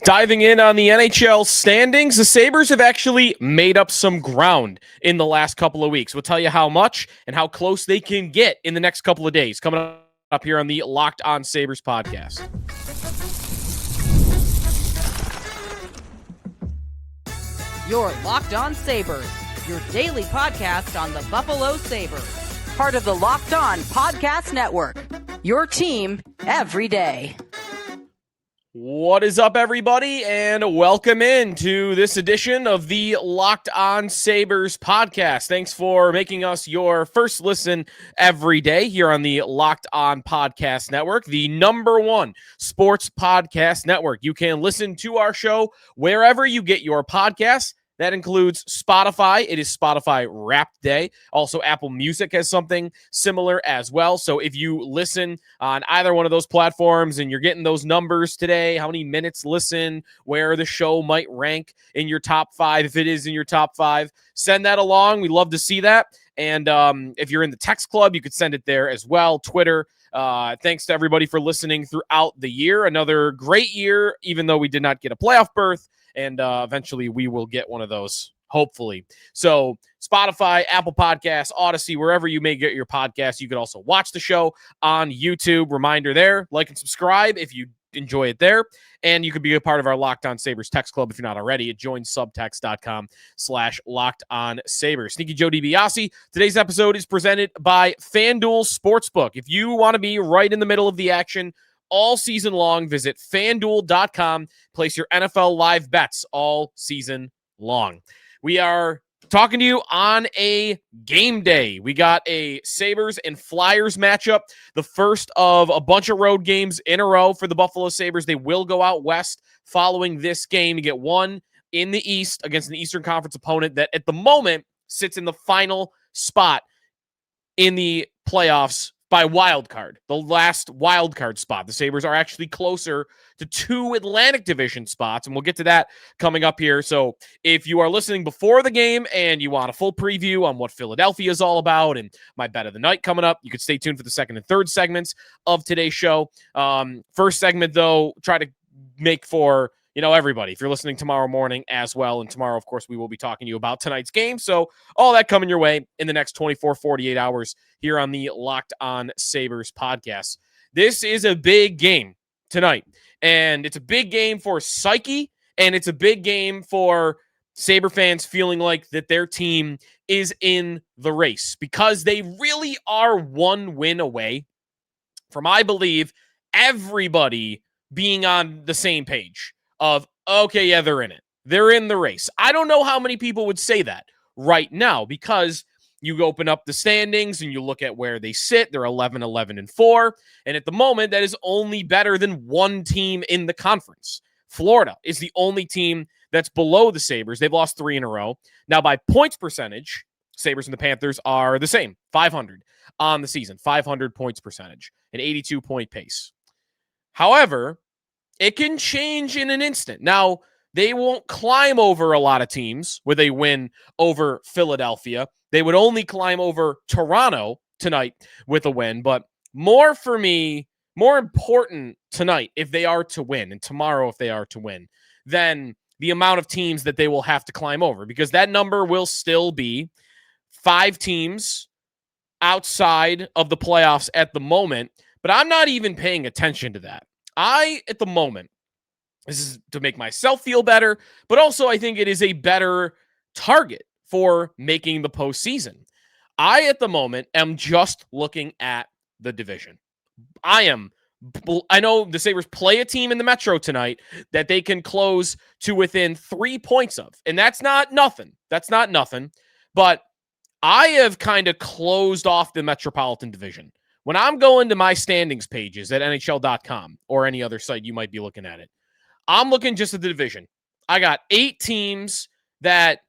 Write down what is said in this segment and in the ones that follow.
Diving in on the NHL standings, the Sabres have actually made up some ground in the last couple of weeks. We'll tell you how much and how close they can get in the next couple of days. Coming up here on the Locked On Sabres podcast. You're Locked On Sabres, your daily podcast on the Buffalo Sabres. Part of the Locked On Podcast Network, your team every day. What is up, everybody, and welcome into this edition of the Locked On Sabres podcast. Thanks for making us your first listen every day here on the Locked On Podcast Network, the number one sports podcast network. You can listen to our show wherever you get your podcasts. That includes Spotify. It is Spotify Wrapped Day. Also, Apple Music has something similar as well. So if you listen on either one of those platforms and you're getting those numbers today, how many minutes listen, where the show might rank in your top five, if it is in your top five, send that along. We'd love to see that. And if you're in the text club, you could send it there as well. Twitter. Thanks to everybody for listening throughout the year. Another great year, even though we did not get a playoff berth. And eventually we will get one of those, hopefully. So Spotify, Apple Podcasts, Odyssey, wherever you may get your podcasts. You could also watch the show on YouTube. Reminder there, like and subscribe if you enjoy it there. And you could be a part of our Locked On Sabres text club if you're not already at joinsubtext.com/Locked On Sabres. Sneaky Joe DiBiase. Today's episode is presented by FanDuel Sportsbook. If you want to be right in the middle of the action all season long, visit FanDuel.com. Place your NFL live bets all season long. We are talking to you on a game day. We got a Sabres and Flyers matchup, the first of a bunch of road games in a row for the Buffalo Sabres. They will go out west following this game. You get one in the East against an Eastern Conference opponent that at the moment sits in the final spot in the playoffs by wild card, the last wild card spot. The Sabres are actually closer to two Atlantic Division spots, and we'll get to that coming up here. So if you are listening before the game and you want a full preview on what Philadelphia is all about and my bet of the night coming up, you could stay tuned for the second and third segments of today's show. First segment, though, try to make for everybody. If you're listening tomorrow morning as well, and tomorrow, of course, we will be talking to you about tonight's game. So all that coming your way in the next 24, 48 hours here on the Locked On Sabres podcast. This is a big game tonight, and it's a big game for psyche, and it's a big game for Sabre fans feeling like that their team is in the race because they really are one win away from, I believe, everybody being on the same page of, okay, yeah, they're in it. They're in the race. I don't know how many people would say that right now because you open up the standings and you look at where they sit. They're 11-11-4. And at the moment, that is only better than one team in the conference. Florida is the only team that's below the Sabres. They've lost 3 in a row. Now, by points percentage, Sabres and the Panthers are the same, 500 on the season, 500 points percentage, an 82-point pace. However, it can change in an instant. Now, they won't climb over a lot of teams with a win over Philadelphia. They would only climb over Toronto tonight with a win. But more for me, more important tonight if they are to win, and tomorrow if they are to win, than the amount of teams that they will have to climb over. Because that number will still be 5 teams outside of the playoffs at the moment. But I'm not even paying attention to that. At the moment, this is to make myself feel better, but also I think it is a better target for making the postseason. At the moment, am just looking at the division. I know the Sabres play a team in the Metro tonight that they can close to within 3 points of, and that's not nothing. But I have kind of closed off the Metropolitan Division. When I'm going to my standings pages at NHL.com or any other site you might be looking at it, I'm looking just at the division. I got 8 teams that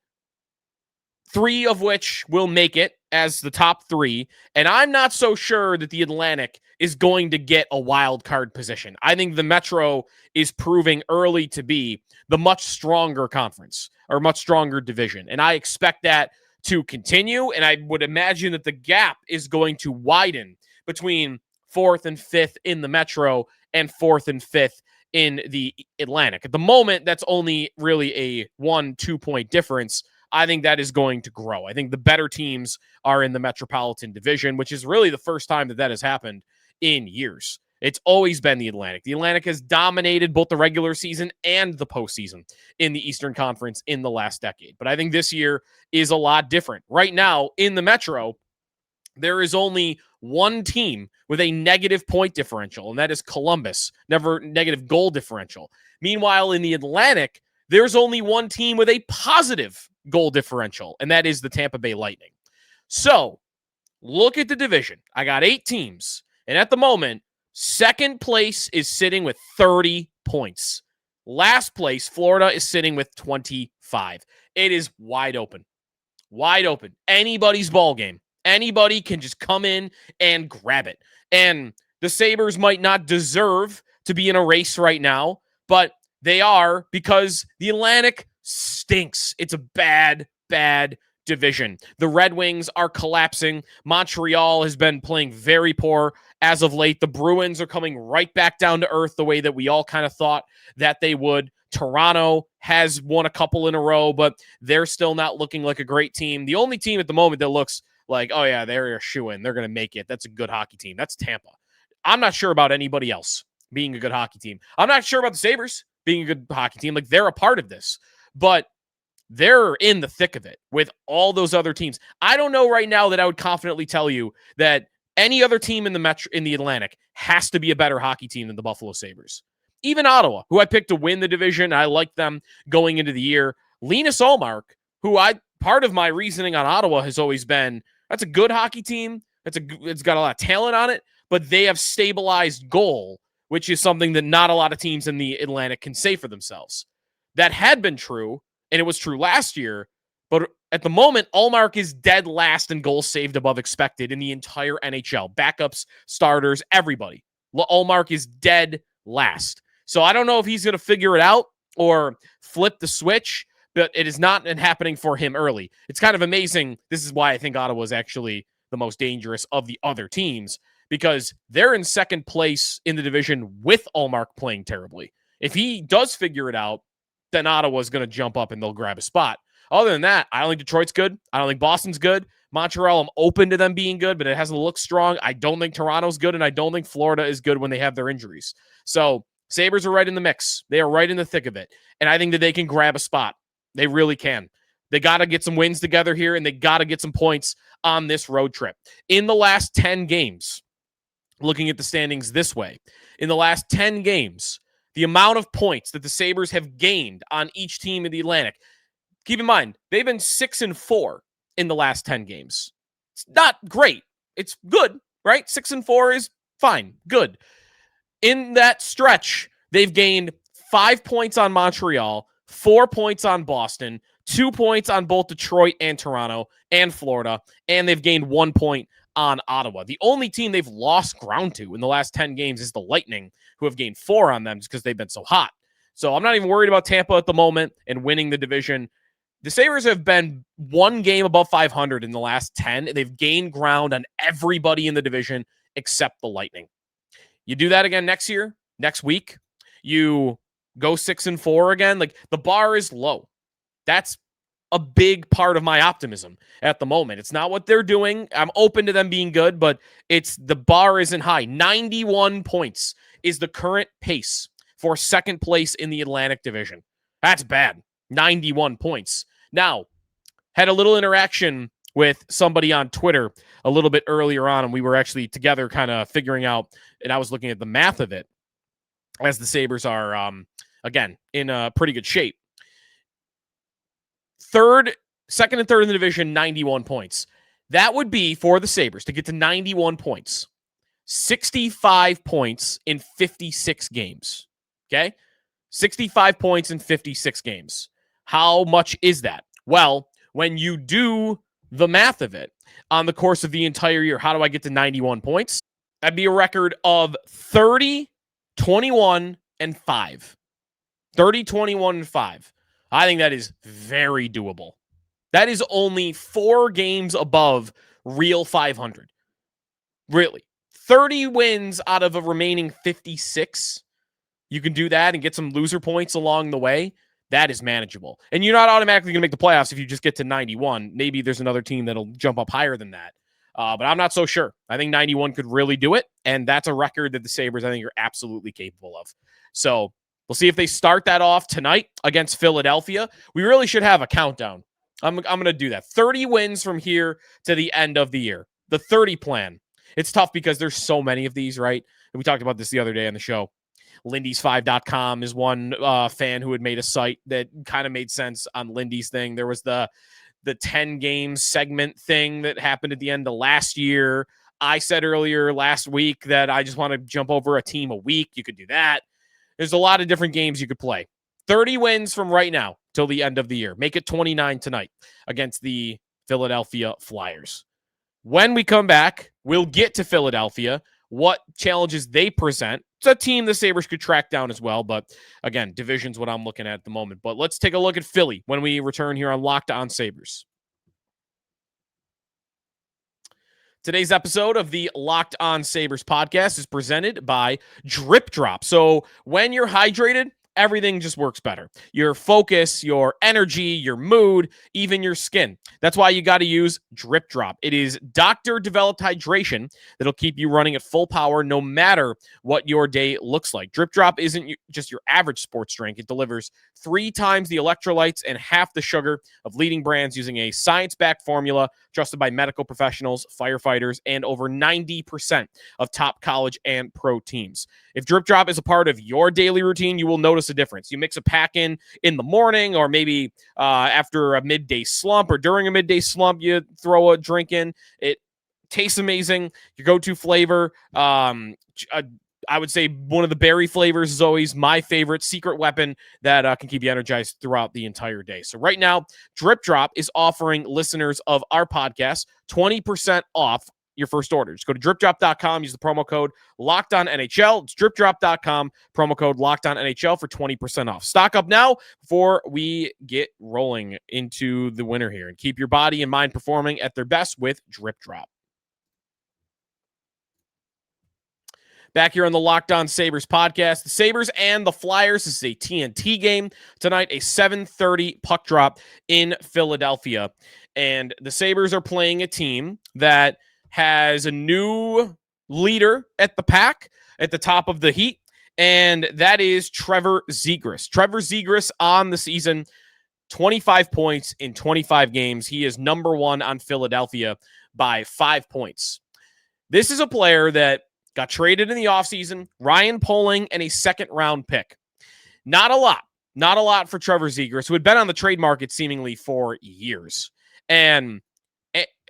3 of which will make it as the top 3, and I'm not so sure that the Atlantic is going to get a wild card position. I think the Metro is proving early to be the much stronger conference or much stronger division, and I expect that to continue, and I would imagine that the gap is going to widen between 4th and 5th in the Metro and 4th and 5th in the Atlantic. At the moment, that's only really a 1-2 point difference. I think that is going to grow. I think the better teams are in the Metropolitan Division, which is really the first time that has happened in years. It's always been the Atlantic. The Atlantic has dominated both the regular season and the postseason in the Eastern Conference in the last decade. But I think this year is a lot different. Right now, in the Metro, there is only one team with a negative point differential, and that is Columbus, never negative goal differential. Meanwhile, in the Atlantic, there's only one team with a positive goal differential, and that is the Tampa Bay Lightning. So, look at the division. I got 8 teams, and at the moment, second place is sitting with 30 points. Last place, Florida, is sitting with 25. It is wide open. Wide open. Anybody's ball game. Anybody can just come in and grab it. And the Sabres might not deserve to be in a race right now, but they are, because the Atlantic stinks. It's a bad, bad division. The Red Wings are collapsing. Montreal has been playing very poor as of late. The Bruins are coming right back down to earth the way that we all kind of thought that they would. Toronto has won a couple in a row, but they're still not looking like a great team. The only team at the moment that looks like, oh yeah, they're a shoo-in, they're going to make it, that's a good hockey team, that's Tampa. I'm not sure about anybody else being a good hockey team. I'm not sure about the Sabres being a good hockey team. Like, they're a part of this, but they're in the thick of it with all those other teams. I don't know right now that I would confidently tell you that any other team in the Atlantic has to be a better hockey team than the Buffalo Sabres. Even Ottawa, who I picked to win the division, I like them going into the year. Linus Ullmark, part of my reasoning on Ottawa has always been, that's a good hockey team. It's got a lot of talent on it, but they have stabilized goal, which is something that not a lot of teams in the Atlantic can say for themselves. That had been true, and it was true last year, but at the moment, Ullmark is dead last in goals saved above expected in the entire NHL. Backups, starters, everybody. Ullmark is dead last. So I don't know if he's going to figure it out or flip the switch, but it is not happening for him early. It's kind of amazing. This is why I think Ottawa is actually the most dangerous of the other teams, because they're in second place in the division with Ullmark playing terribly. If he does figure it out, then Ottawa's going to jump up and they'll grab a spot. Other than that, I don't think Detroit's good. I don't think Boston's good. Montreal, I'm open to them being good, but it hasn't looked strong. I don't think Toronto's good, and I don't think Florida is good when they have their injuries. So Sabres are right in the mix. They are right in the thick of it, and I think that they can grab a spot. They really can. They got to get some wins together here, and they got to get some points on this road trip. In the last 10 games, looking at the standings this way, in the last 10 games, the amount of points that the Sabres have gained on each team in the Atlantic, keep in mind, they've been 6-4 in the last 10 games. It's not great. It's good, right? 6-4 is fine, good. In that stretch, they've gained 5 points on Montreal, 4 points on Boston, 2 points on both Detroit and Toronto and Florida, and they've gained 1 point on Ottawa. The only team they've lost ground to in the last 10 games is the Lightning, who have gained 4 on them just because they've been so hot. So I'm not even worried about Tampa at the moment and winning the division. The Sabres have been 1 game above 500 in the last 10. They've gained ground on everybody in the division except the Lightning. You do that again next week, you go 6-4 again. Like, the bar is low. That's a big part of my optimism at the moment. It's not what they're doing. I'm open to them being good, but the bar isn't high. 91 points is the current pace for second place in the Atlantic Division. That's bad. 91 points. Now, had a little interaction with somebody on Twitter a little bit earlier on, and we were actually together kind of figuring out, and I was looking at the math of it, as the Sabres are, again, in a pretty good shape. Second and third in the division, 91 points. That would be, for the Sabres, to get to 91 points, 65 points in 56 games. Okay? 65 points in 56 games. How much is that? Well, when you do the math of it on the course of the entire year, how do I get to 91 points? That'd be a record of 30, 21, and 5. 30, 21, and 5. I think that is very doable. That is only 4 games above real 500. Really. 30 wins out of a remaining 56. you can do that and get some loser points along the way. That is manageable. And you're not automatically going to make the playoffs if you just get to 91. Maybe there's another team that'll jump up higher than that. But I'm not so sure. I think 91 could really do it. And that's a record that the Sabres, I think, are absolutely capable of. So we'll see if they start that off tonight against Philadelphia. We really should have a countdown. I'm going to do that. 30 wins from here to the end of the year. The 30 plan. It's tough because there's so many of these, right? And we talked about this the other day on the show. Lindy's5.com is one fan who had made a site that kind of made sense on Lindy's thing. There was the 10 game segment thing that happened at the end of last year. I said earlier last week that I just want to jump over a team a week. You could do that. There's a lot of different games you could play. 30 wins from right now till the end of the year. Make it 29 tonight against the Philadelphia Flyers. When we come back, we'll get to Philadelphia, what challenges they present. It's a team the Sabres could track down as well, but again, division's what I'm looking at the moment. But let's take a look at Philly when we return here on Locked On Sabres. Today's episode of the Locked On Sabres podcast is presented by DripDrop. So when you're hydrated, everything just works better. Your focus, your energy, your mood, even your skin. That's why you got to use DripDrop. It is doctor-developed hydration that'll keep you running at full power no matter what your day looks like. DripDrop isn't just your average sports drink. It delivers 3 times the electrolytes and half the sugar of leading brands using a science-backed formula trusted by medical professionals, firefighters, and over 90% of top college and pro teams. If DripDrop is a part of your daily routine, you will notice a difference. You mix a pack in the morning, or maybe after a midday slump, or during a midday slump, you throw a drink in. It tastes amazing. Your go-to flavor, I would say one of the berry flavors is always my favorite secret weapon that can keep you energized throughout the entire day. So right now, DripDrop is offering listeners of our podcast 20% off your first order. Just go to dripdrop.com, use the promo code LOCKEDONNHL. It's dripdrop.com, promo code LOCKEDONNHL for 20% off. Stock up now before we get rolling into the winter here, and keep your body and mind performing at their best with DripDrop. Back here on the Locked On Sabres podcast, the Sabres and the Flyers. This is a TNT game tonight, a 7:30 puck drop in Philadelphia. And the Sabres are playing a team that has a new leader at the pack, at the top of the heat, and that is Trevor Zegras. Trevor Zegras on the season, 25 points in 25 games. He is number 1 on Philadelphia by 5 points. This is a player that got traded in the offseason, Ryan Poehling, and a second-round pick. Not a lot for Trevor Zegras, who had been on the trade market seemingly for years. And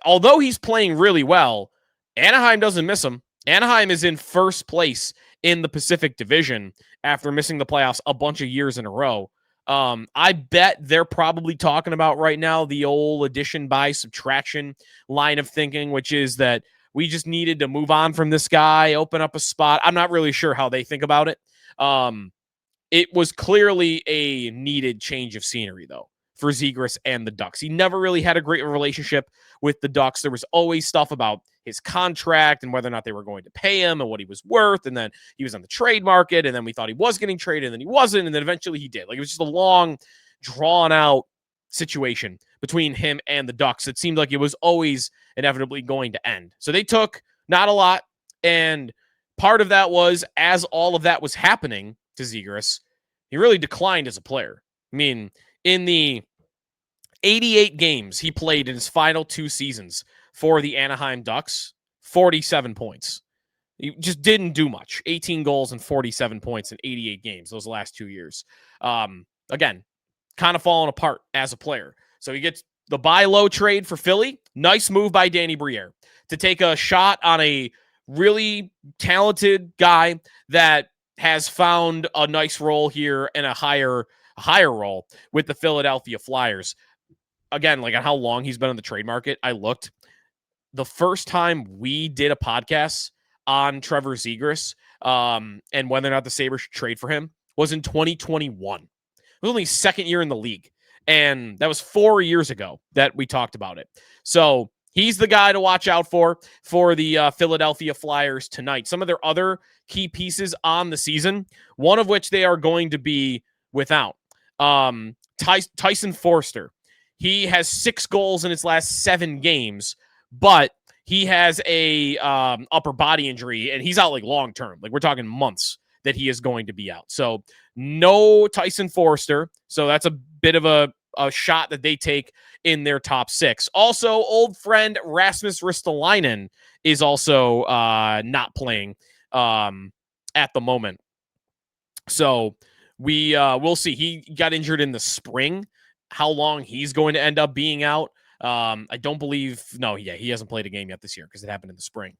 although he's playing really well, Anaheim doesn't miss him. Anaheim is in first place in the Pacific Division after missing the playoffs a bunch of years in a row. I bet they're probably talking about right now the old addition by subtraction line of thinking, which is that we just needed to move on from this guy, open up a spot. I'm not really sure how they think about it. It was clearly a needed change of scenery, though, for Zegras and the Ducks. He never really had a great relationship with the Ducks. There was always stuff about his contract and whether or not they were going to pay him and what he was worth. And then he was on the trade market, and then we thought he was getting traded, and then he wasn't, and then eventually he did. Like, it was just a long, drawn-out situation between him and the Ducks. It seemed like it was always inevitably going to end. So they took not a lot, and part of that was, as all of that was happening to Zegras, he really declined as a player. I mean, in the 88 games he played in his final 2 seasons for the Anaheim Ducks, 47 points. He just didn't do much. 18 goals and 47 points in 88 games those last 2 years. Again, kind of falling apart as a player. So he gets the buy low trade for Philly. Nice move by Danny Briere to take a shot on a really talented guy that has found a nice role here and a higher role with the Philadelphia Flyers. Again, like on how long he's been on the trade market, I looked. The first time we did a podcast on Trevor Zegras and whether or not the Sabres should trade for him was in 2021. It was only his second year in the league. And that was 4 years ago that we talked about it. So he's the guy to watch out for the Philadelphia Flyers tonight. Some of their other key pieces on the season, one of which they are going to be without. Tyson Foerster. He has 6 goals in his last 7 games, but he has a upper body injury, and he's out like long term. Like we're talking months that he is going to be out. So no Tyson Foerster. So that's a bit of a shot that they take in their top 6. Also, old friend Rasmus Ristolainen is also not playing at the moment. So we'll see. He got injured in the spring. How long he's going to end up being out, I don't believe. No, he hasn't played a game yet this year because it happened in the spring.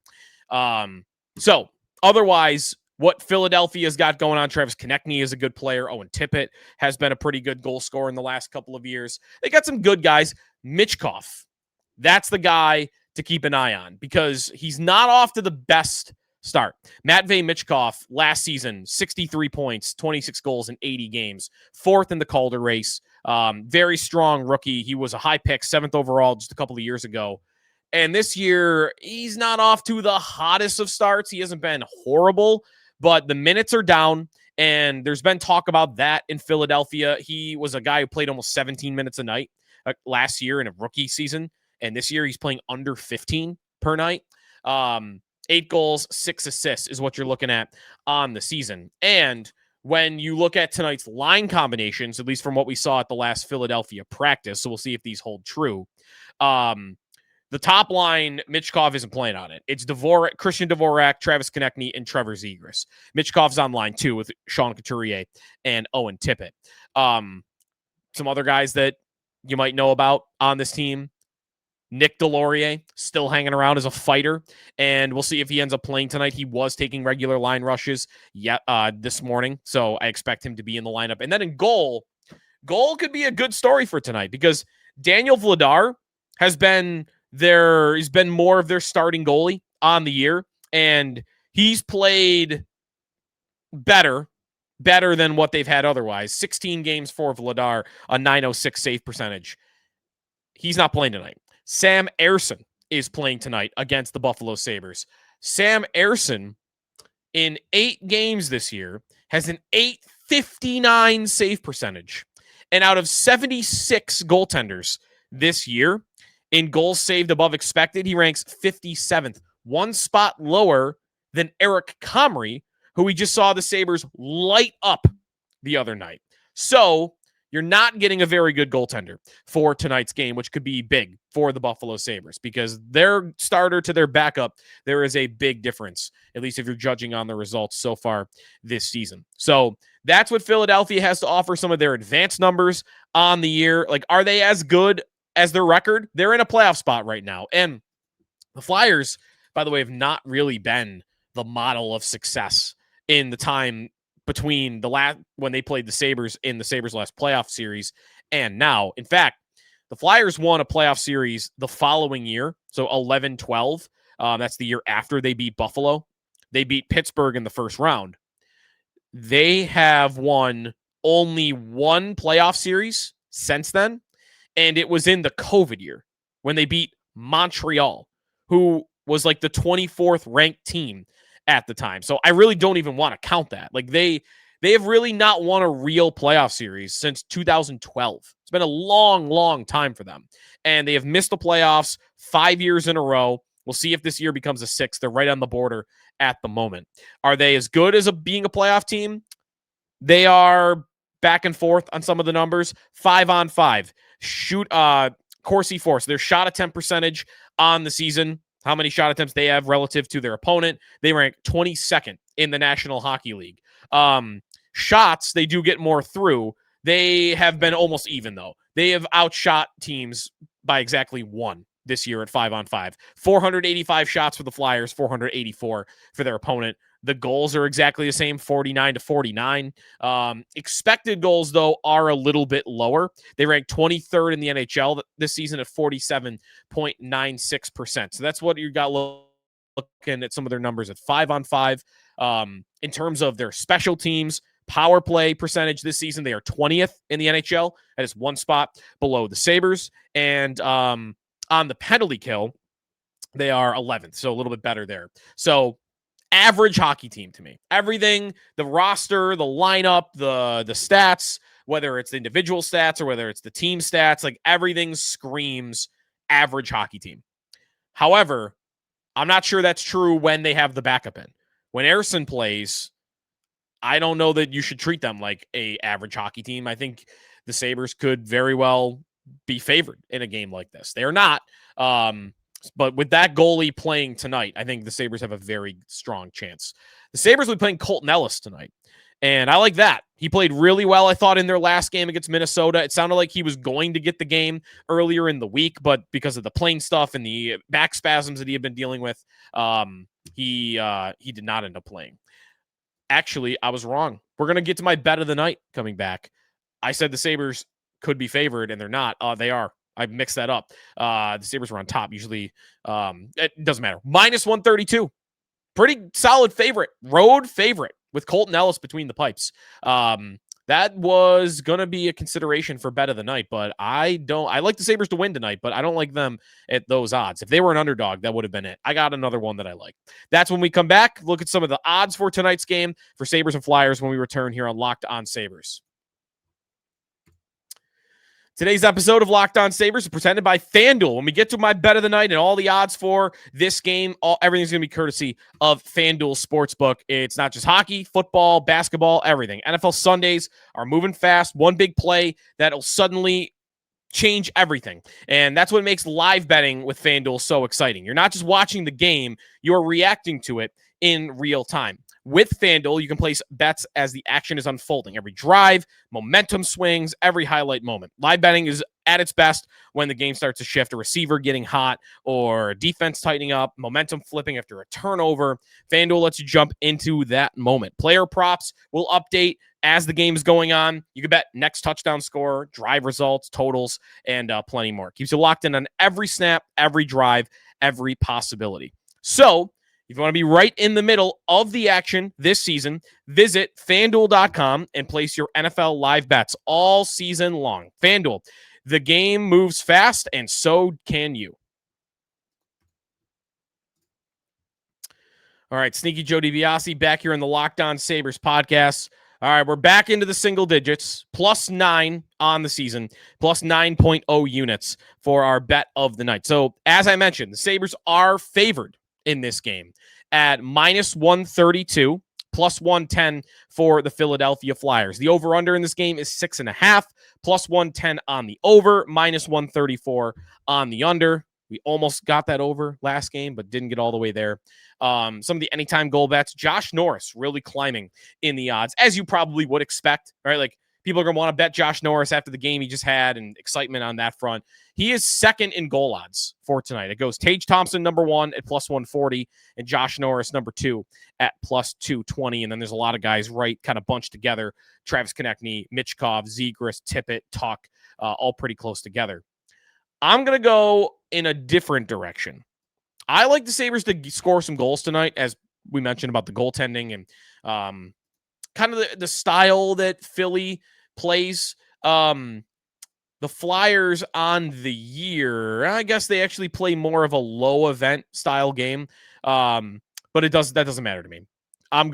So otherwise, what Philadelphia's got going on, Travis Konechny is a good player. Owen Tippett has been a pretty good goal scorer in the last couple of years. They got some good guys. Michkov, that's the guy to keep an eye on because he's not off to the best start. Matvei Michkov last season, 63 points, 26 goals in 80 games, 4th in the Calder race. Very strong rookie. He was a high pick, 7th overall just a couple of years ago. And this year, he's not off to the hottest of starts. He hasn't been horrible, but the minutes are down, and there's been talk about that in Philadelphia. He was a guy who played almost 17 minutes a night last year in a rookie season, and this year he's playing under 15 per night. 8 goals, 6 assists is what you're looking at on the season. And when you look at tonight's line combinations, at least from what we saw at the last Philadelphia practice, so we'll see if these hold true. The top line, Michkov isn't playing on it. It's Christian Dvorak, Travis Konechny, and Trevor Zegras. Michkov's on line 2 with Sean Couturier and Owen Tippett. Some other guys that you might know about on this team. Nick Delorier, still hanging around as a fighter, and we'll see if he ends up playing tonight. He was taking regular line rushes this morning, so I expect him to be in the lineup. And then in goal could be a good story for tonight because Daniel Vladar has been he's been more of their starting goalie on the year, and he's played better than what they've had otherwise. 16 games for Vladar, a .906 save percentage. He's not playing tonight. Sam Ersson is playing tonight against the Buffalo Sabres. Sam Ersson, in 8 games this year, has an .859 save percentage. And out of 76 goaltenders this year, in goals saved above expected, he ranks 57th, 1 spot lower than Eric Comrie, who we just saw the Sabres light up the other night. So you're not getting a very good goaltender for tonight's game, which could be big for the Buffalo Sabres because their starter to their backup, there is a big difference, at least if you're judging on the results so far this season. So that's what Philadelphia has to offer, some of their advanced numbers on the year. Like, are they as good as their record? They're in a playoff spot right now. And the Flyers, by the way, have not really been the model of success in the time between when they played the Sabres in the Sabres' last playoff series and now. In fact, the Flyers won a playoff series the following year, so 11-12. That's the year after they beat Buffalo. They beat Pittsburgh in the first round. They have won only 1 playoff series since then, and it was in the COVID year when they beat Montreal, who was like the 24th ranked team at the time. So I really don't even want to count that. Like they have really not won a real playoff series since 2012. It's been a long, long time for them. And they have missed the playoffs 5 years in a row. We'll see if this year becomes a 6th. They're right on the border at the moment. Are they as good as being a playoff team? They are back and forth on some of the numbers. 5-on-5. Corsi Force. Their shot attempt percentage on the season, how many shot attempts they have relative to their opponent. They rank 22nd in the National Hockey League. Shots, they do get more through. They have been almost even, though. They have outshot teams by exactly 1 this year at 5-on-5. 485 shots for the Flyers, 484 for their opponent. The goals are exactly the same, 49-49. Expected goals, though, are a little bit lower. They rank 23rd in the NHL this season at 47.96%. So that's what you got looking at some of their numbers at 5-on-5. In terms of their special teams, power play percentage this season, they are 20th in the NHL. That is 1 spot below the Sabres. And on the penalty kill, They are 11th, so a little bit better there. So average hockey team to me. Everything, the roster, the lineup, the stats, whether it's the individual stats or whether it's the team stats, like everything screams average hockey team. However, I'm not sure that's true when they have the backup in. When Ersson plays, I don't know that you should treat them like a average hockey team. I think the Sabres could very well be favored in a game like this. They are not. But with that goalie playing tonight, I think the Sabres have a very strong chance. The Sabres will be playing Colton Ellis tonight, and I like that. He played really well, I thought, in their last game against Minnesota. It sounded like he was going to get the game earlier in the week, but because of the plane stuff and the back spasms that he had been dealing with, he did not end up playing. Actually, I was wrong. We're going to get to my bet of the night coming back. I said the Sabres could be favored, and they're not. They are. I mixed that up. The Sabres were on top. Usually, it doesn't matter. Minus 132. Pretty solid favorite. Road favorite with Colton Ellis between the pipes. That was going to be a consideration for bet of the night, but I like the Sabres to win tonight, but I don't like them at those odds. If they were an underdog, that would have been it. I got another one that I like. That's when we come back. Look at some of the odds for tonight's game for Sabres and Flyers when we return here on Locked On Sabres. Today's episode of Locked On Sabres is presented by FanDuel. When we get to my bet of the night and all the odds for this game, everything's going to be courtesy of FanDuel Sportsbook. It's not just hockey, football, basketball, everything. NFL Sundays are moving fast. One big play that'll suddenly change everything. And that's what makes live betting with FanDuel so exciting. You're not just watching the game, you're reacting to it in real time. With FanDuel, you can place bets as the action is unfolding. Every drive, momentum swings, every highlight moment. Live betting is at its best when the game starts to shift, a receiver getting hot or defense tightening up, momentum flipping after a turnover. FanDuel lets you jump into that moment. Player props will update as the game is going on. You can bet next touchdown score, drive results, totals, and plenty more. Keeps you locked in on every snap, every drive, every possibility. So, if you want to be right in the middle of the action this season, visit FanDuel.com and place your NFL live bets all season long. FanDuel, the game moves fast, and so can you. All right, Sneaky Joe DiBiase back here in the Locked On Sabres podcast. All right, we're back into the single digits, +9 on the season, plus 9.0 units for our bet of the night. So, as I mentioned, the Sabres are favored in this game at minus 132, plus 110 for the Philadelphia Flyers. The over-under in this game is 6.5, plus 110 on the over, minus 134 on the under. We almost got that over last game, but didn't get all the way there. Some of the anytime goal bets, Josh Norris really climbing in the odds, as you probably would expect, right? Like, people are going to want to bet Josh Norris after the game he just had and excitement on that front. He is second in goal odds for tonight. It goes Tage Thompson, number 1 at plus 140, and Josh Norris, number 2 at plus 220. And then there's a lot of guys right kind of bunched together. Travis Konechny, Michkov, Zegras, Tippett, Tuck, all pretty close together. I'm going to go in a different direction. I like the Sabres to score some goals tonight, as we mentioned about the goaltending and kind of the style that Philly plays. The Flyers on the year, I guess they actually play more of a low event style game. But that doesn't matter to me. I'm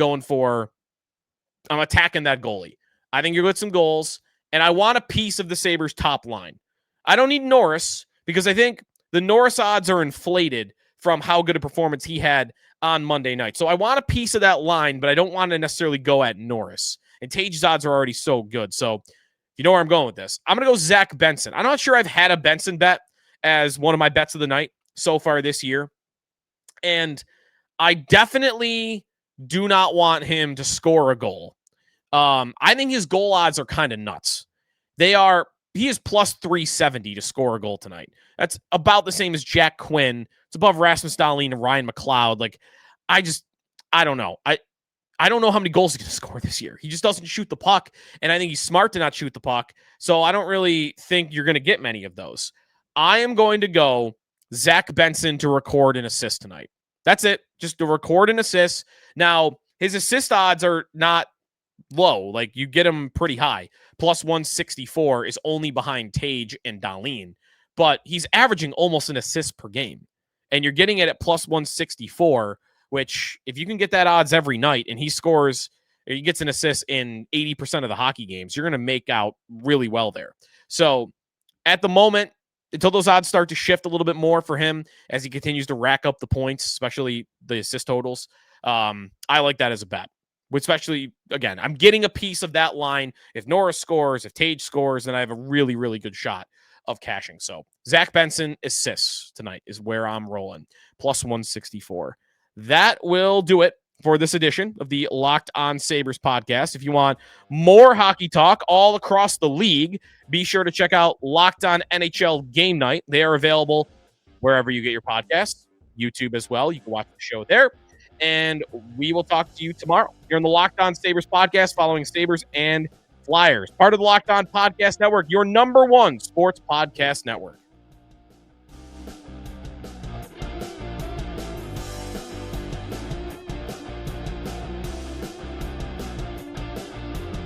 attacking that goalie. I think you'll get some goals, and I want a piece of the Sabres top line. I don't need Norris because I think the Norris odds are inflated from how good a performance he had on Monday night. So I want a piece of that line, but I don't want to necessarily go at Norris. And Tage's odds are already so good. So you know where I'm going with this. I'm going to go Zach Benson. I'm not sure I've had a Benson bet as one of my bets of the night so far this year. And I definitely do not want him to score a goal. I think his goal odds are kind of nuts. He is plus 370 to score a goal tonight. That's about the same as Jack Quinn. It's above Rasmus Dahlin and Ryan McLeod. Like, I don't know. I don't know how many goals he's going to score this year. He just doesn't shoot the puck, and I think he's smart to not shoot the puck. So I don't really think you're going to get many of those. I am going to go Zach Benson to record an assist tonight. That's it. Just to record an assist. Now, his assist odds are not low. Like, you get him pretty high. Plus 164 is only behind Tage and Dahlin. But he's averaging almost an assist per game. and you're getting it at plus 164, which if you can get that odds every night and he scores, or he gets an assist in 80% of the hockey games, you're going to make out really well there. So at the moment, until those odds start to shift a little bit more for him as he continues to rack up the points, especially the assist totals, I like that as a bet. Especially, again, I'm getting a piece of that line. If Norris scores, if Tage scores, then I have a really, really good shot of cashing. So Zach Benson assists tonight is where I'm rolling. Plus 164. That will do it for this edition of the Locked On Sabres podcast. If you want more hockey talk all across the league, be sure to check out Locked On NHL Game Night. They are available wherever you get your podcasts, YouTube as well. You can watch the show there. And we will talk to you tomorrow here on the Locked On Sabres podcast, following Sabres and Flyers. Part of the Locked On Podcast Network, your number one sports podcast network.